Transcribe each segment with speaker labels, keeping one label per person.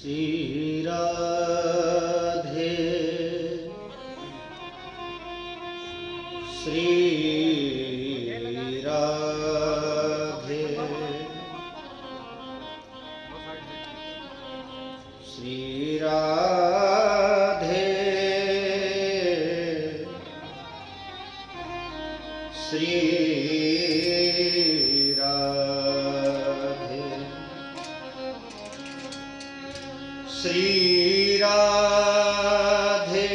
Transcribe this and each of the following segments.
Speaker 1: श्री राधे श्री राधे श्री राधे श्री राधे श्री राधे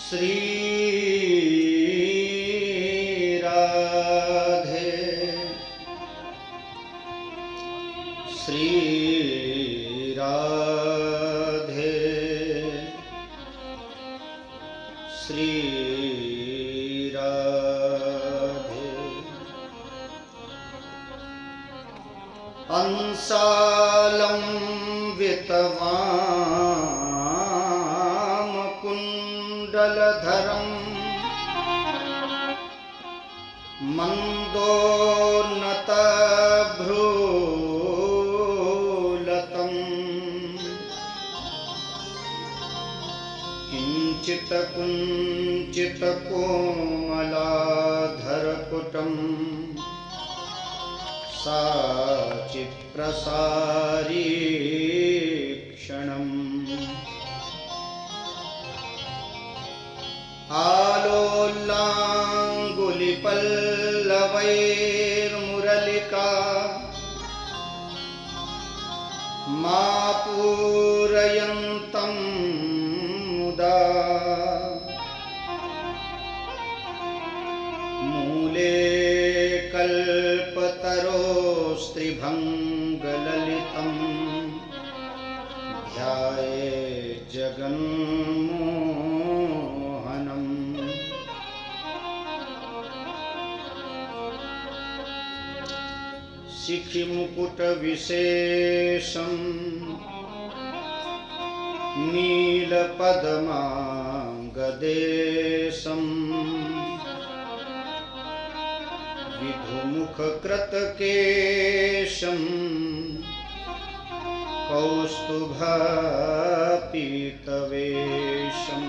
Speaker 1: श्री राधे श्री राधे श्री राधे अंसालं वितवाम कुंडलधरम् मन्दोन्नतभ्रूलतम् किंचित कुंचित कोमलाधरपुटम् साचिप्रसारीक्षणम् आलोलाङ्गुलिपल्लवैर्मुरलिका मापूरयन्तं मुदा मूले कल्पतरोस्त्रिभङ्गललितं ध्याये जगन्मोहनम् शिखिमुकुटविशेषं नीलपद्माङ्गदेशं विधुमुखकृतकेशं कौस्तुभपीतवेषं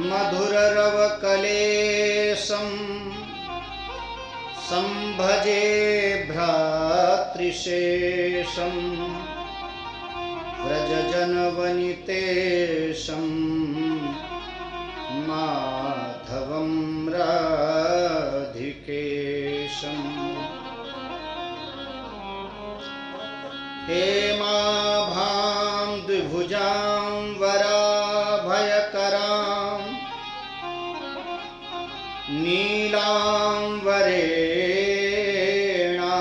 Speaker 1: मधुररवकलेशं संभजे भ्रातृशेषं व्रजजनवनितेशं माधवं राधिकेशम् हेमाभां द्विभुजां वराभयकरां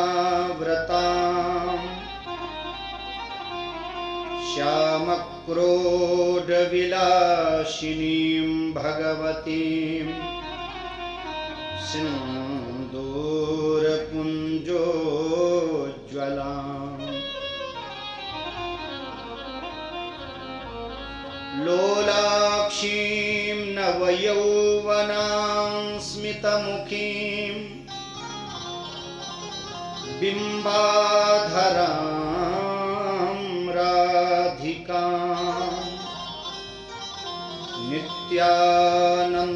Speaker 1: नीलांबरेणावृतां श्यामक्रोडविलासिनीं भगवतीं सिन्दूरपुञ्जोज्ज्वलाम् लोलाक्षीं नवयौवनां स्मितमुखीं बिम्बाधरां राधिकां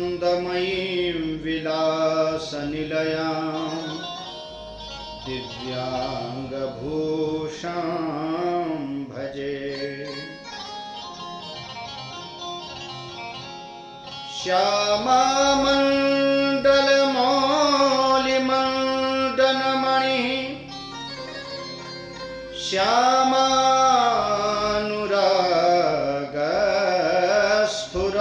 Speaker 1: नित्यानन्दमयीं विलासनिलयां दिव्याङ्गभूषां भजे श्यामामण्डलमौलिमण्डनमणिः श्यामानुरागस्फुर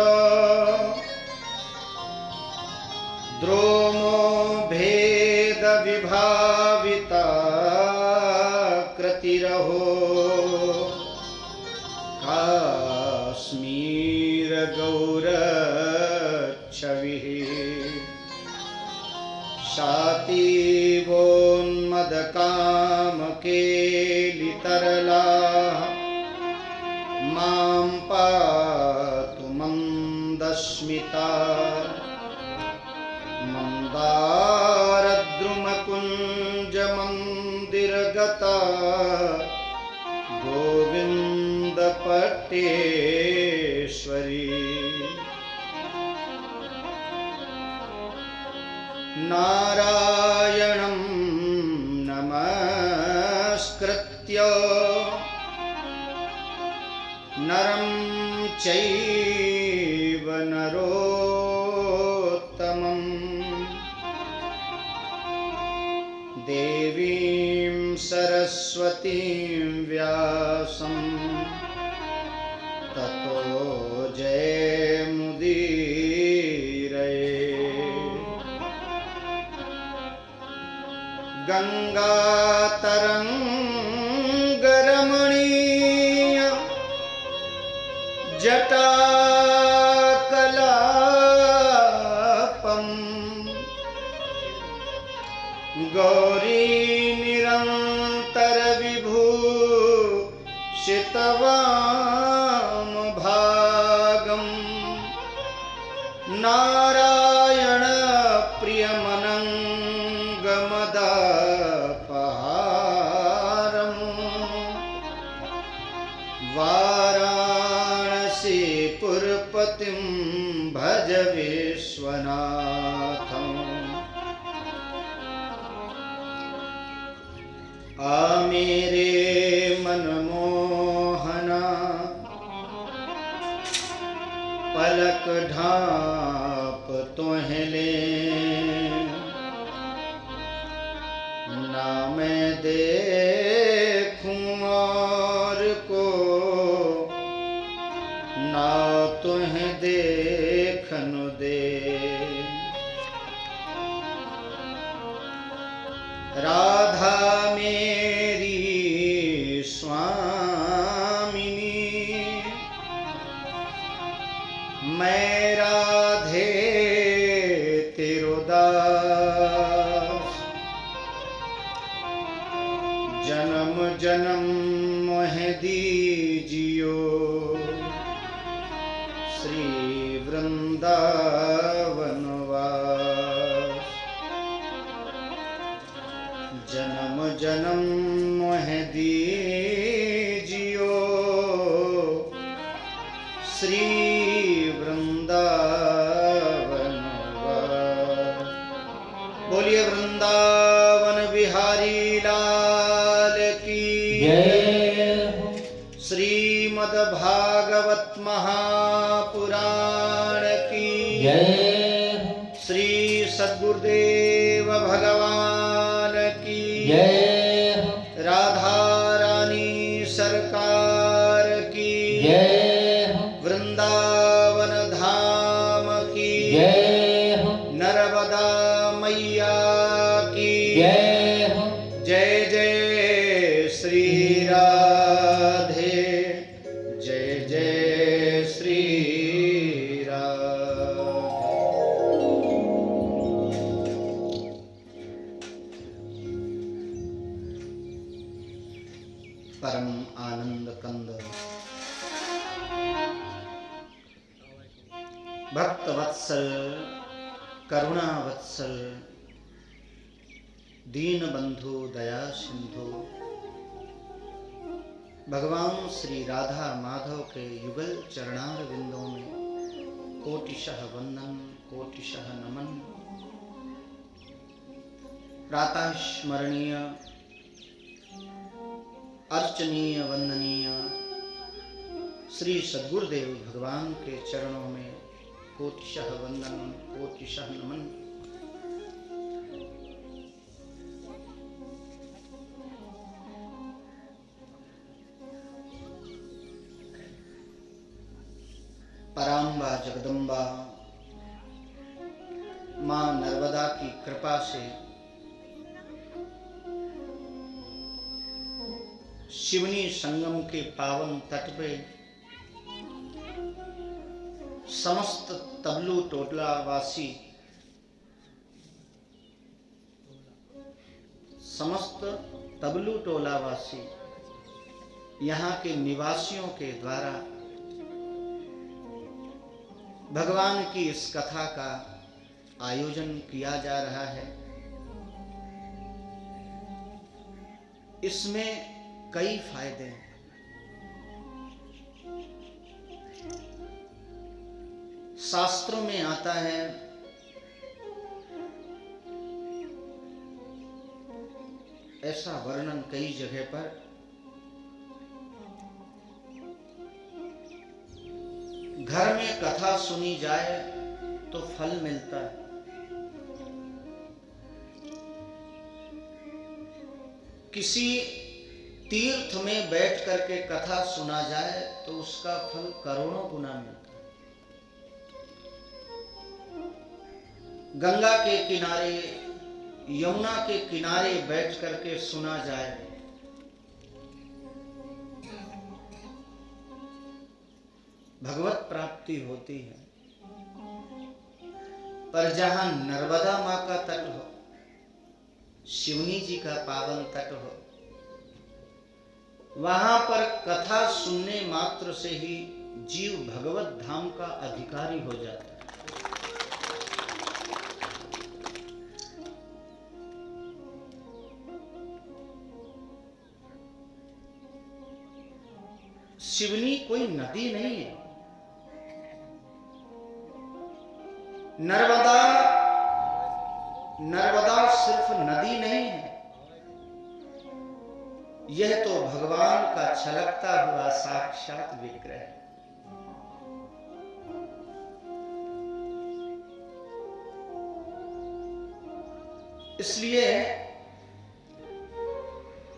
Speaker 1: द्रोमो भेदविभाविताकृतिरहो काश्मीरगौरच्छविः शातीवोन्मदकामकेलितरला मां पातु मन्दस्मिता मन्दारद्रुमकुञ्जमन्दिर पट्टेश्वरी नारायणं नमस्कृत्य नरं चैव नरोत्तमं देवीं सरस्वतीं व्यासं ततो जयमुदीरये। गंगातरंगरमणीय जटाकलापं गौरी निरंतर विभूषितवामभागं नारायण प्रियमनंगमदापहारं वाराणसीपुरपतिं भज विश्वनाथम्। आ मेरे मनमोहना पलक ढाप तोहे ले, ना मैं देखूं और को ना तुहे देखन दे। राधा मेरी स्वामिनी मैं राधे तेरो दास, जन्म जन्म मोहे दीजियो श्री वृंदावन वास। जन्म जन्म मोहे दीजियो श्री वृंदावन वास। बोलिए वृंदावन बिहारी लाल की जय। श्रीमद् भागवत महापुराण की जय। श्री सद्गुरुदेव भगवान की जय। राधा रानी सरकार की जय। वृंदावन धाम की जय। नर्मदा मैया की जय। जय जय श्री राधे, जय जय श्री राधे। परम आनंद कंद भक्त वत्सल करुणा वत्सल दीन बंधु दया सिंधु भगवान श्री राधा माधव के युगल चरणार विंदों में कोटिशः वंदन कोटिशः नमन। प्रातः स्मरणीय अर्चनीय वंदनीय श्री सद्गुरुदेव भगवान के चरणों में कोटिशः वंदन कोटिशः नमन। पराम्बा जगदम्बा मां नर्मदा की कृपा से शिवनी संगम के पावन तट पे समस्त तबलू टोटला वासी समस्त तबलू टोला वासी यहाँ के निवासियों के द्वारा भगवान की इस कथा का आयोजन किया जा रहा है। इसमें कई फायदे हैं। शास्त्रों में आता है ऐसा वर्णन कई जगह पर, घर में कथा सुनी जाए तो फल मिलता है, किसी तीर्थ में बैठ करके कथा सुना जाए तो उसका फल करोड़ों गुना मिलता है। गंगा के किनारे, यमुना के किनारे बैठ करके सुना जाए भगवत प्राप्ति होती है। पर जहां नर्मदा मां का तट हो, शिवनी जी का पावन तट हो, वहां पर कथा सुनने मात्र से ही जीव भगवत धाम का अधिकारी हो जाता है। शिवनी कोई नदी नहीं है, नर्मदा सिर्फ नदी नहीं है, यह तो भगवान का छलकता हुआ साक्षात विग्रह है। इसलिए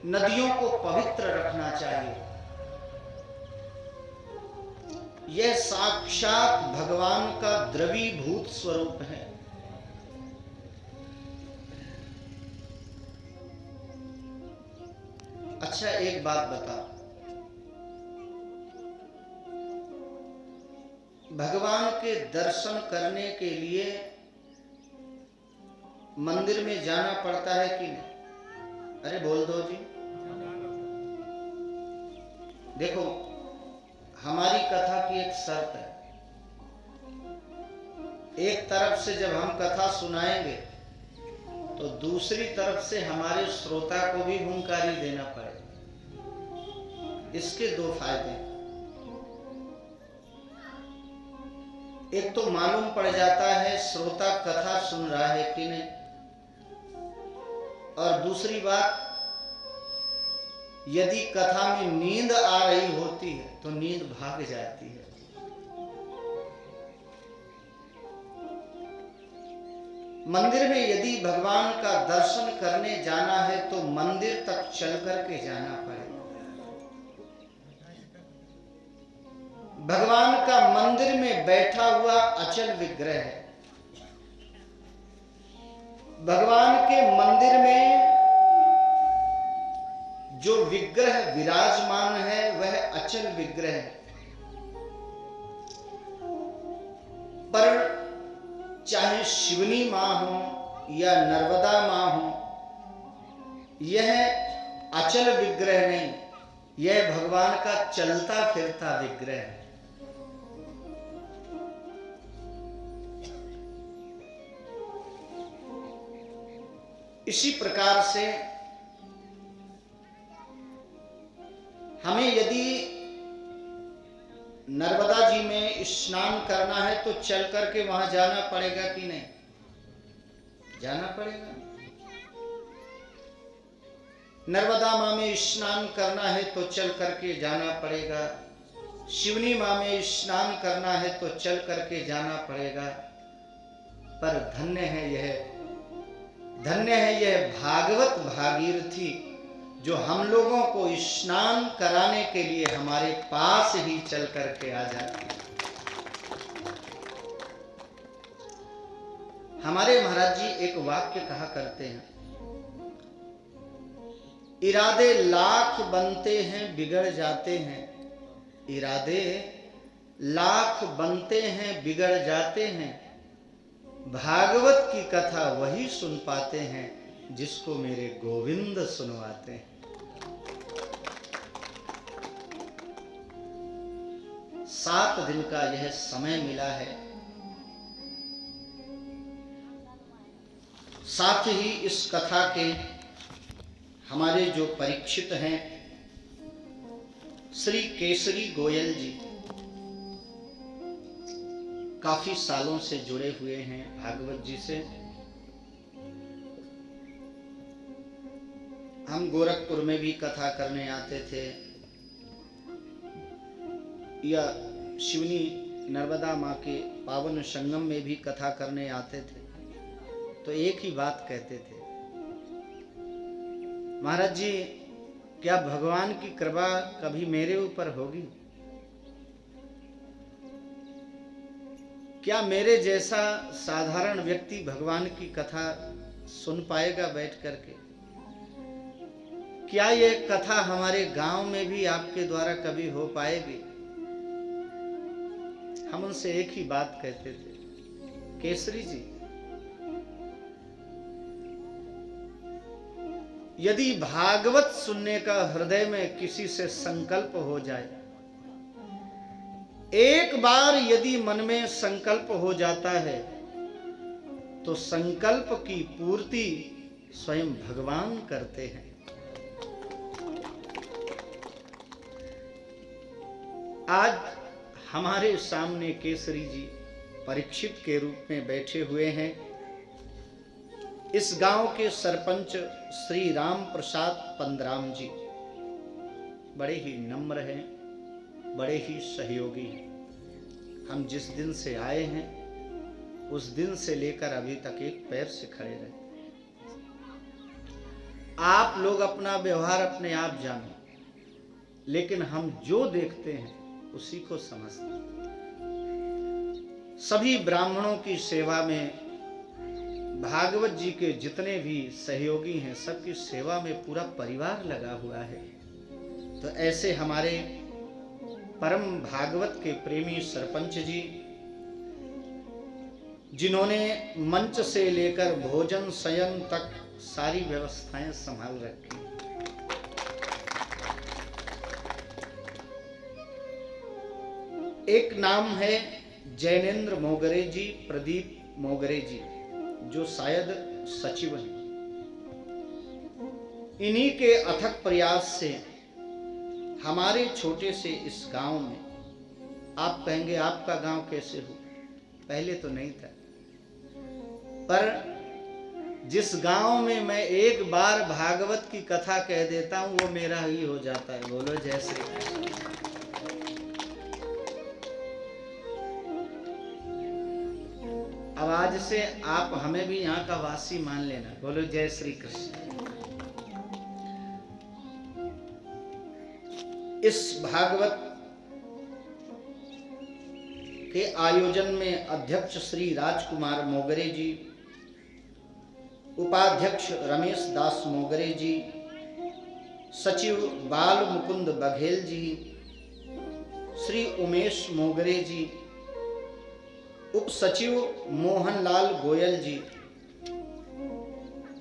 Speaker 1: नदियों को पवित्र रखना चाहिए। यह साक्षात भगवान का द्रवीभूत स्वरूप है। अच्छा, एक बात बता, भगवान के दर्शन करने के लिए मंदिर में जाना पड़ता है कि नहीं? अरे बोल दो जी। देखो, हमारी कथा की एक शर्त है, एक तरफ से जब हम कथा सुनाएंगे तो दूसरी तरफ से हमारे श्रोता को भी हुंकारी देना पड़ेगा। इसके दो फायदे, एक तो मालूम पड़ जाता है श्रोता कथा सुन रहा है कि नहीं, और दूसरी बात, यदि कथा में नींद आ रही होती है तो नींद भाग जाती है। मंदिर में यदि भगवान का दर्शन करने जाना है तो मंदिर तक चल करके जाना पड़ेगा। भगवान का मंदिर में बैठा हुआ अचल विग्रह है। भगवान के मंदिर में जो विग्रह विराजमान है वह अचल विग्रह है, पर चाहे शिवनी मां हो या नर्मदा मां हो, यह अचल विग्रह नहीं, यह भगवान का चलता फिरता विग्रह है। इसी प्रकार से हमें यदि नर्मदा जी में स्नान करना है तो चल करके वहां जाना पड़ेगा कि नहीं? जाना पड़ेगा। नर्मदा मां में स्नान करना है तो चल करके जाना पड़ेगा। शिवनी मां में स्नान करना है तो चल करके जाना पड़ेगा। पर धन्य है यह भागवत भागीरथी जो हम लोगों को स्नान कराने के लिए हमारे पास ही चल करके आ जाती है। हमारे महाराज जी एक वाक्य कहा करते हैं, इरादे लाख बनते हैं बिगड़ जाते हैं, इरादे लाख बनते हैं बिगड़ जाते हैं, भागवत की कथा वही सुन पाते हैं जिसको मेरे गोविंद सुनवाते हैं। 7 दिन का यह समय मिला है, साथ ही इस कथा के हमारे जो परीक्षित हैं श्री केसरी गोयल जी, काफी सालों से जुड़े हुए हैं भागवत जी से। हम गोरखपुर में भी कथा करने आते थे या शिवनी नर्मदा माँ के पावन संगम में भी कथा करने आते थे, तो एक ही बात कहते थे, महाराज जी क्या भगवान की कृपा कभी मेरे ऊपर होगी? क्या मेरे जैसा साधारण व्यक्ति भगवान की कथा सुन पाएगा बैठ करके? क्या ये कथा हमारे गांव में भी आपके द्वारा कभी हो पाएगी? हम उनसे एक ही बात कहते थे, केसरी जी, यदि भागवत सुनने का हृदय में किसी से संकल्प हो जाए, एक बार यदि मन में संकल्प हो जाता है, तो संकल्प की पूर्ति स्वयं भगवान करते हैं। आज हमारे सामने केसरी जी परीक्षित के रूप में बैठे हुए हैं। इस गांव के सरपंच श्री राम प्रसाद पंदराम जी बड़े ही नम्र हैं, बड़े ही सहयोगी हैं। हम जिस दिन से आए हैं उस दिन से लेकर अभी तक एक पैर से खड़े रहे। आप लोग अपना व्यवहार अपने आप जानो, लेकिन हम जो देखते हैं उसी को समझते हैं। सभी ब्राह्मणों की सेवा में भागवत जी के जितने भी सहयोगी हैं, सबकी सेवा में पूरा परिवार लगा हुआ है। तो ऐसे हमारे परम भागवत के प्रेमी सरपंच जी, जिन्होंने मंच से लेकर भोजन शयन तक सारी व्यवस्थाएं संभाल रखी। एक नाम है जैनेन्द्र मोगरे जी, प्रदीप मोगरे जी, जो शायद सचिव हैं। इन्हीं के अथक प्रयास से हमारे छोटे से इस गांव में, आप कहेंगे आपका गांव कैसे हो? पहले तो नहीं था, पर जिस गांव में मैं एक बार भागवत की कथा कह देता हूं वो मेरा ही हो जाता है। बोलो जय श्री कृष्ण। अब आज से आप हमें भी यहाँ का वासी मान लेना। बोलो जय श्री कृष्ण। इस भागवत के आयोजन में अध्यक्ष श्री राजकुमार मोगरे जी, उपाध्यक्ष रमेश दास मोगरे जी, सचिव बाल मुकुंद बघेल जी, श्री उमेश मोगरे जी, उप सचिव मोहनलाल गोयल जी,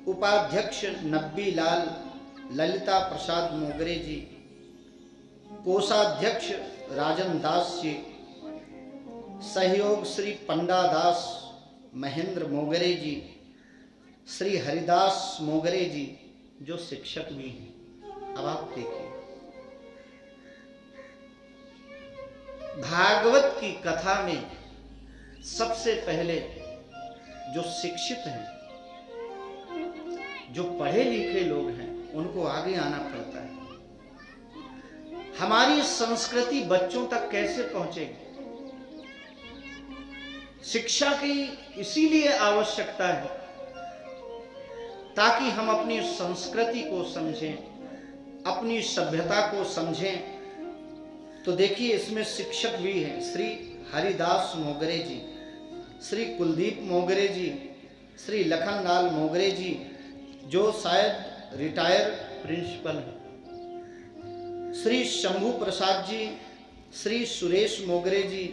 Speaker 1: उपाध्यक्ष नब्बी लाल ललिता प्रसाद मोगरे जी, कोषाध्यक्ष राजन दास जी, सहयोग श्री पंडा दास महेंद्र मोगरे जी, श्री हरिदास मोगरे जी, जो शिक्षक भी हैं। अब आप देखिए, भागवत की कथा में सबसे पहले जो शिक्षित हैं, जो पढ़े लिखे लोग हैं, उनको आगे आना पड़ता है। हमारी संस्कृति बच्चों तक कैसे पहुंचेगी? शिक्षा की इसीलिए आवश्यकता है ताकि हम अपनी संस्कृति को समझें, अपनी सभ्यता को समझें। तो देखिए, इसमें शिक्षक भी हैं, श्री हरिदास मोगरे जी, श्री कुलदीप मोगरे जी, श्री लखनलाल मोगरे जी, जो शायद रिटायर प्रिंसिपल हैं, श्री शंभू प्रसाद जी, श्री सुरेश मोगरे जी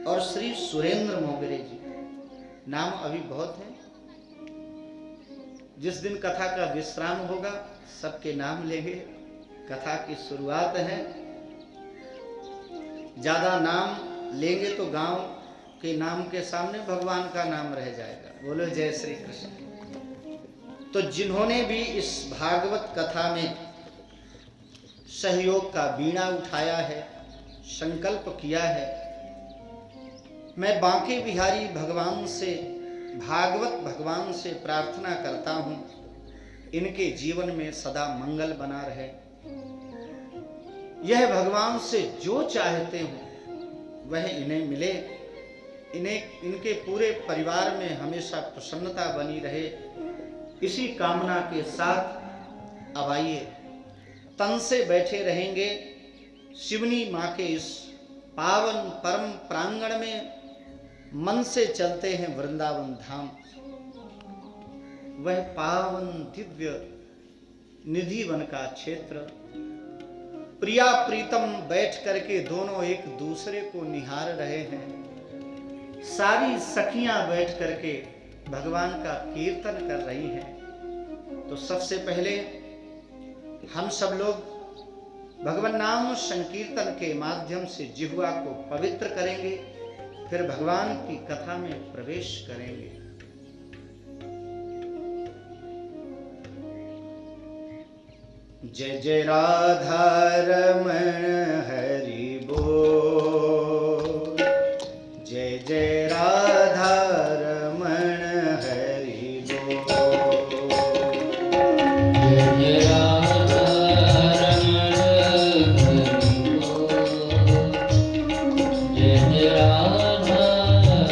Speaker 1: और श्री सुरेंद्र मोगरे जी। नाम अभी बहुत हैं। जिस दिन कथा का विश्राम होगा सबके नाम लेंगे। कथा की शुरुआत है, ज्यादा नाम लेंगे तो गांव के नाम के सामने भगवान का नाम रह जाएगा। बोलो जय श्री कृष्ण। तो जिन्होंने भी इस भागवत कथा में सहयोग का बीड़ा उठाया है, संकल्प किया है, मैं बांके बिहारी भगवान से, भागवत भगवान से प्रार्थना करता हूं, इनके जीवन में सदा मंगल बना रहे। यह भगवान से जो चाहते हो वह इन्हें मिले, इनके पूरे परिवार में हमेशा प्रसन्नता बनी रहे, इसी कामना के साथ अब आइए तन से बैठे रहेंगे शिवनी माँ के इस पावन परम प्रांगण में, मन से चलते हैं वृंदावन धाम। वह पावन दिव्य निधि वन का क्षेत्र, प्रिया प्रीतम बैठ करके दोनों एक दूसरे को निहार रहे हैं। सारी सखियां बैठ करके भगवान का कीर्तन कर रही हैं। तो सबसे पहले हम सब लोग भगवान नाम संकीर्तन के माध्यम से जिह्वा को पवित्र करेंगे, फिर भगवान की कथा में प्रवेश करेंगे। जय जय राधा रमण हरि बोल, जय जय राधा रमण हरि बोल, जय जय राधा रमण हरि बोल, जय जय राधा रमण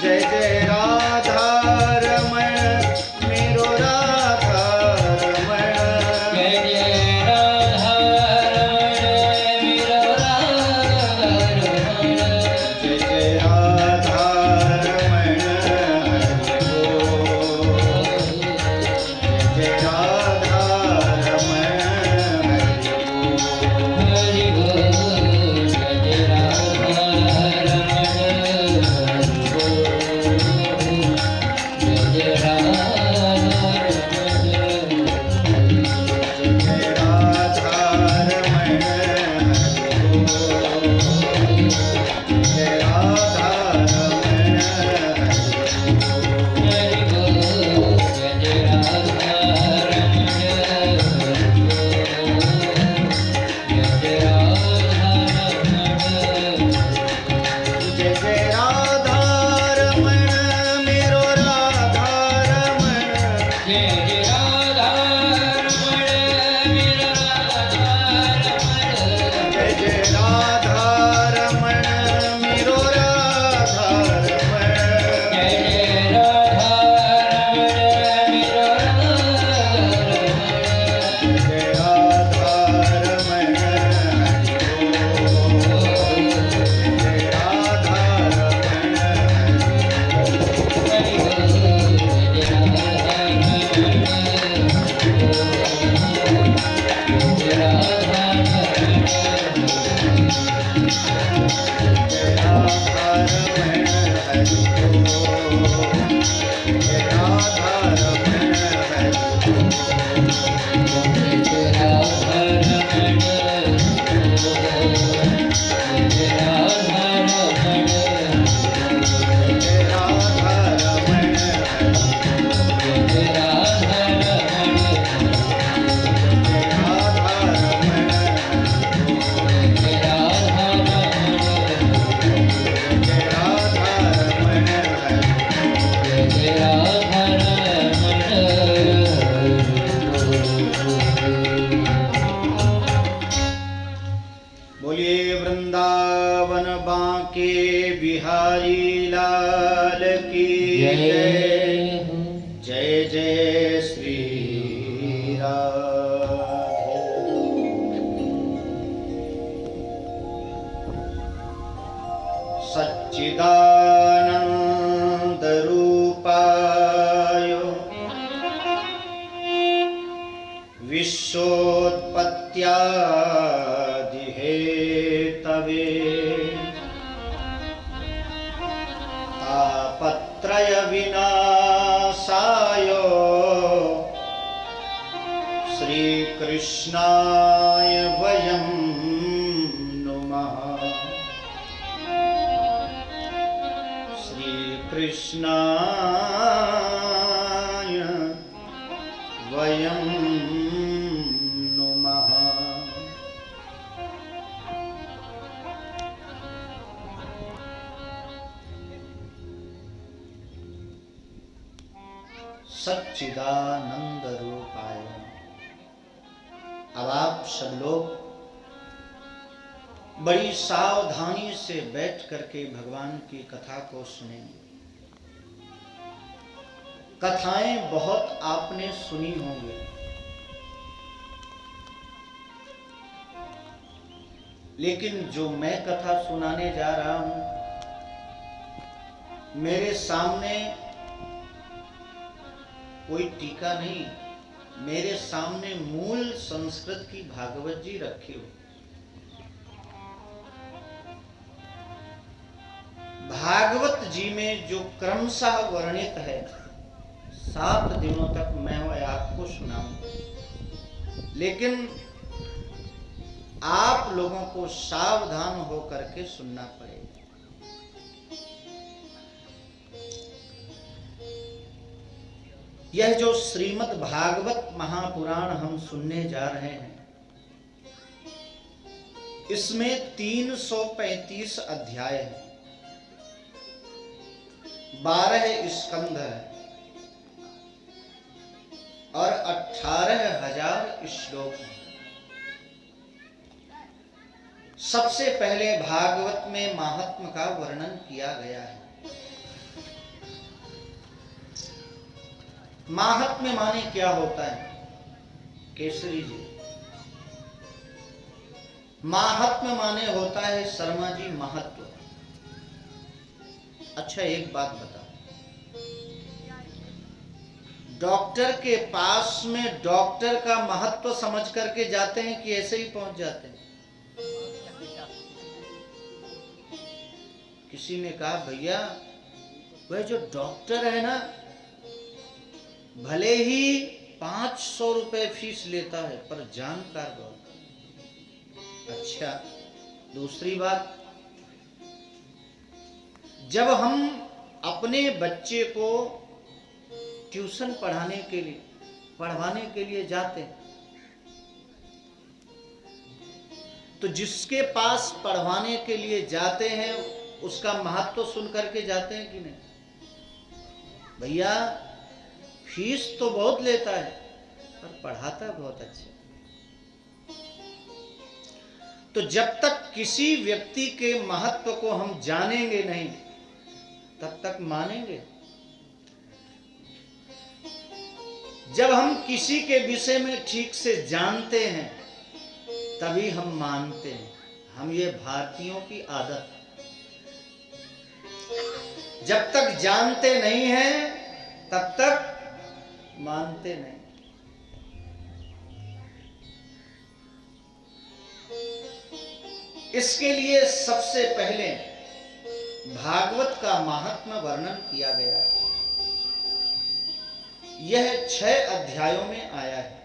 Speaker 1: जय जय राधा रमण मेरो राधा रमण
Speaker 2: जय जय राधा रमण मेरो राधा रमण
Speaker 1: जय जय राधा रमण हरि बोल जय राधा रमण हरि बोल
Speaker 2: हरि बोल जय राधा
Speaker 1: बिहारी लाल की जय। जय जय श्री राधे। सच्चिदानंद रूपाय विश्वोत्पत्त्यादि हेतवे तापत्रय विनाशाय श्री कृष्णाय वयं नुमः। श्री कृष्णाय वयं नुमः। सच्चिदानंद रूपाय। अब आप सब लोग बड़ी सावधानी से बैठ करके भगवान की कथा को सुनेंगे। कथाएं बहुत आपने सुनी होंगी, लेकिन जो मैं कथा सुनाने जा रहा हूं, मेरे सामने कोई टीका नहीं, मेरे सामने मूल संस्कृत की भागवत जी रखी हो। भागवत जी में जो क्रमशः वर्णित है, 7 दिनों तक मैं वह आपको सुनाऊंगा, लेकिन आप लोगों को सावधान होकर के सुनना पड़ेगा। यह जो श्रीमद् भागवत महापुराण हम सुनने जा रहे हैं, इसमें 335 अध्याय है, 12 स्कंध है और 18,000 श्लोक हैं। सबसे पहले भागवत में महात्म का वर्णन किया गया है। माहात्म्य माने क्या होता है? केसरी जी, माहात्म्य माने होता है शर्मा जी महत्व। अच्छा एक बात बता, डॉक्टर के पास में डॉक्टर का महत्व समझ करके जाते हैं कि ऐसे ही पहुंच जाते हैं? किसी ने कहा भैया वह जो डॉक्टर है ना, भले ही 500 रुपए फीस लेता है पर जानकार बहुत। अच्छा दूसरी बात, जब हम अपने बच्चे को ट्यूशन पढ़वाने के लिए जाते हैं, तो जिसके पास पढ़वाने के लिए जाते हैं उसका महत्व सुन करके जाते हैं कि नहीं? भैया फीस तो बहुत लेता है पर पढ़ाता बहुत अच्छा। तो जब तक किसी व्यक्ति के महत्व को हम जानेंगे नहीं तब तक मानेंगे। जब हम किसी के विषय में ठीक से जानते हैं तभी हम मानते हैं। हम ये भारतीयों की आदत, जब तक जानते नहीं हैं तब तक मानते नहीं। इसके लिए सबसे पहले भागवत का महात्म्य वर्णन किया गया है। यह 6 अध्यायों में आया है।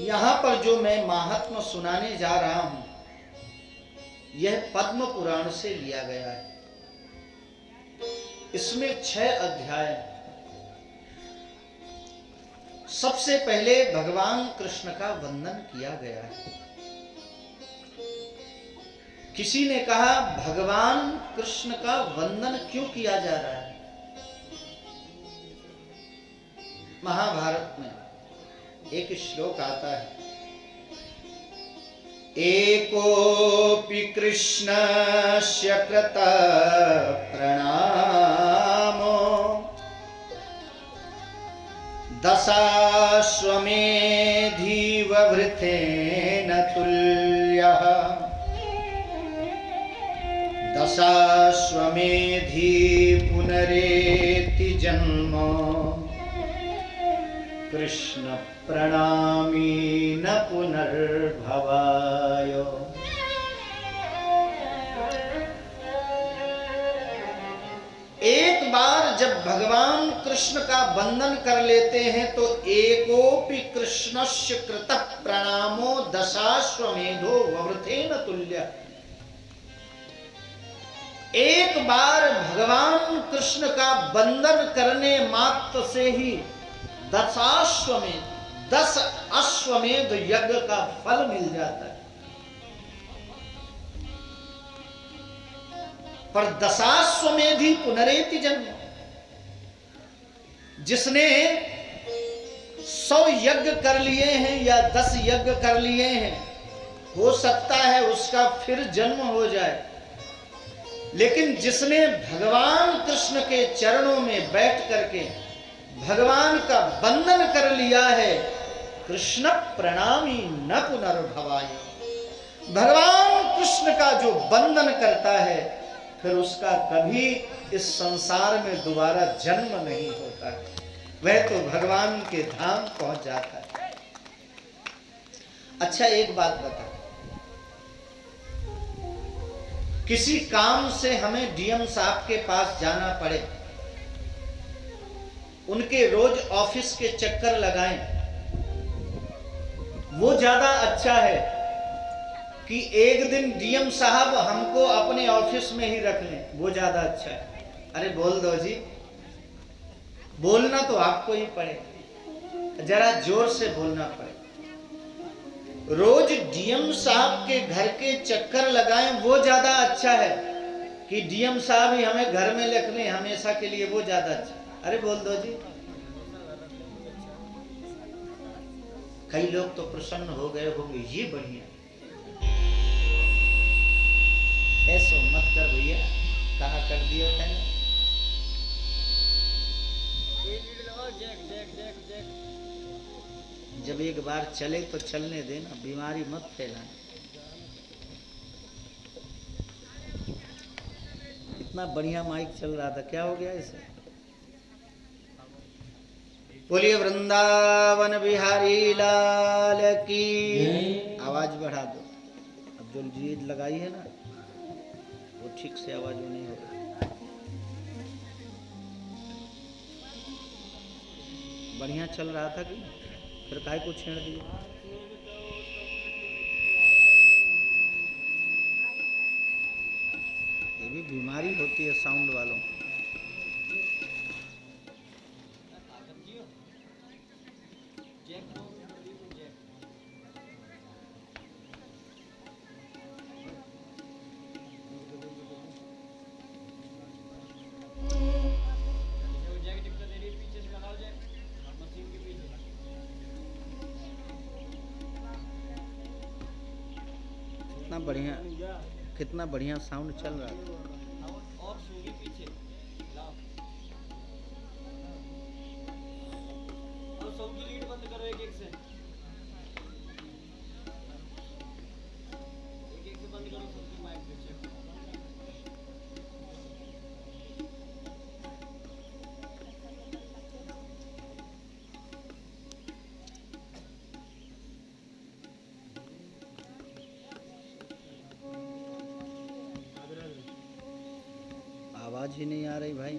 Speaker 1: यहां पर जो मैं महात्म्य सुनाने जा रहा हूं यह पद्म पुराण से लिया गया है। इसमें 6 अध्याय। सबसे पहले भगवान कृष्ण का वंदन किया गया है। किसी ने कहा भगवान कृष्ण का वंदन क्यों किया जा रहा है? महाभारत में एक श्लोक आता है, एकोपि कृष्णस्य कृतः प्रणामो दशाश्वमेधीव वृथेन तुल्यः। दशाश्वमेधी पुनरेति जन्म कृष्ण प्रणामी न पुनर्भवाय। एक बार जब भगवान कृष्ण का वंदन कर लेते हैं तो एकोपि कृष्णस्य कृतः प्रणामो दशाश्वमेधो ववृथेन तुल्य। एक बार भगवान कृष्ण का वंदन करने मात्र से ही 10 अश्वमेध यज्ञ का फल मिल जाता है। पर 10 पुनरेति जन्म, जिसने 100 यज्ञ कर लिए हैं या 10 यज्ञ कर लिए हैं, हो सकता है उसका फिर जन्म हो जाए। लेकिन जिसने भगवान कृष्ण के चरणों में बैठ करके भगवान का वंदन कर लिया है, कृष्ण प्रणामी न पुनर्भवाय। भगवान कृष्ण का जो वंदन करता है फिर उसका कभी इस संसार में दोबारा जन्म नहीं होता है, वह तो भगवान के धाम पहुंच जाता है। अच्छा एक बात बता, किसी काम से हमें डीएम साहब के पास जाना पड़े, उनके रोज ऑफिस के चक्कर लगाएं, वो ज्यादा अच्छा है कि एक दिन डीएम साहब हमको अपने ऑफिस में ही रख लें? वो ज्यादा अच्छा है। अरे बोल दो जी, बोलना तो आपको ही पड़ेगा, जरा जोर से बोलना पड़ेगा। रोज डीएम साहब के घर के चक्कर लगाएं, वो ज्यादा अच्छा है कि डीएम साहब ही हमें घर में रख लें हमेशा के लिए? वो ज्यादा अच्छा। अरे बोल दो जी। कई लोग तो प्रसन्न हो गए होंगे, ये बढ़िया। ऐसो मत कर भैया, कहा कर दिया था ना। जब एक बार चले तो चलने देना, बीमारी मत फैलाना। इतना बढ़िया माइक चल रहा था, क्या हो गया इसे? बोलिए वृंदावन बिहारी लाल की। आवाज बढ़ा दो। अब जो लीड लगाई है ना, वो ठीक से आवाज में नहीं हो रही। बढ़िया चल रहा था कि फिर काय को छेड़ दिया? ये भी बीमारी होती है साउंड वालों को। कितना बढ़िया साउंड चल रहा था।
Speaker 2: और सूगी पीछे लाओ, और सबकी लीड बंद करो एक एक से बंद करो सबकी माइक पे चेक।
Speaker 1: आवाज ही नहीं आ रही भाई।